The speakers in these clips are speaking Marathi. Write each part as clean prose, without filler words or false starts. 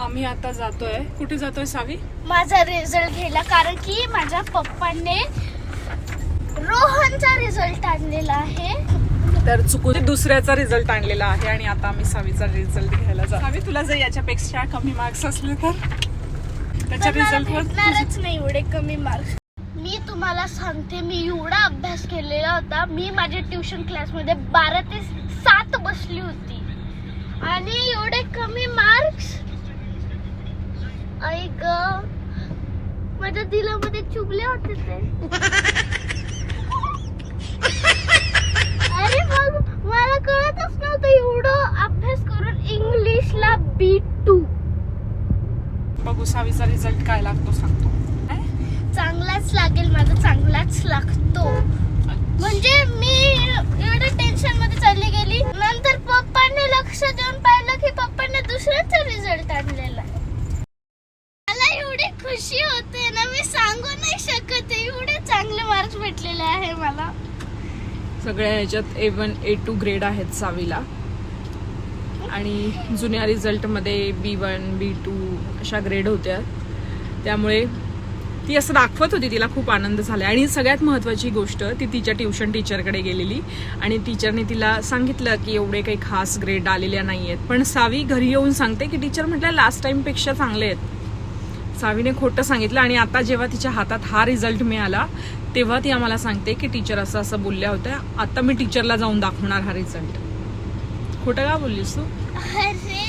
आम्ही आता जातोय. कुठे जातोय सावी? माझा रिझल्ट घ्यायला, कारण की माझ्या पप्पांनी रोहनचा रिझल्ट आणलेला आहे. तर चुकून दुसऱ्याचा रिझल्ट आणलेला आहे आणि आता आम्ही सावीचा रिझल्ट घ्यायला जातो. सावी, तुला जर याच्यापेक्षा कमी मार्क्स असले तर त्याच्या रिझल्टवर भेटणारच नाही एवढे कमी मार्क्स. मी तुम्हाला सांगते, मी एवढा अभ्यास केलेला होता. मी माझ्या ट्युशन क्लासमध्ये 12 ते 7 बसली होती आणि एवढे कमी मार्क्स. आई ग, माझ्या दिलामध्ये चुभले होते ते. अरे मग मला कळतच नव्हतं एवढं अभ्यास करून इंग्लिशला B2. बघू सावीचा रिझल्ट काय लागतो सांगतो. चांगलाच लागेल, माझा चांगलाच लागतो. म्हणजे मी एवढं टेन्शन मध्ये चालली गेली. नंतर पप्पांनी लक्ष देऊन पाहिलं की पप्पांनी दुसऱ्याचा रिझल्ट आणलेला. मला एवढी खुशी होते ना, मी सांगू नाही शकत. एवढे चांगले मार्क्स भेटलेले आहे मला. सगळ्या ह्याच्यात A1 A2 ग्रेड आहेत सावीला आणि जुन्या रिझल्टमध्ये B1 B2 अशा ग्रेड होत्या. त्यामुळे ती असं दाखवत होती, तिला खूप आनंद झाला. आणि सगळ्यात महत्त्वाची गोष्ट, ती तिच्या ट्युशन टीचरकडे गेलेली आणि टीचरने तिला सांगितलं की एवढे काही खास ग्रेड आलेल्या नाही आहेत. पण सावी घरी येऊन सांगते की टीचर म्हटलं लास्ट टाइमपेक्षा चांगले आहेत. सावीने खोटं सांगितलं आणि आता जेव्हा तिच्या हातात हा रिझल्ट मिळाला तेव्हा ती आम्हाला सांगते की टीचर असं असं बोलल्या होत्या, आता मी टीचरला जाऊन दाखवणार हा रिझल्ट. खोटं का बोललीस तू? अरे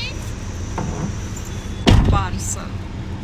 पार्सल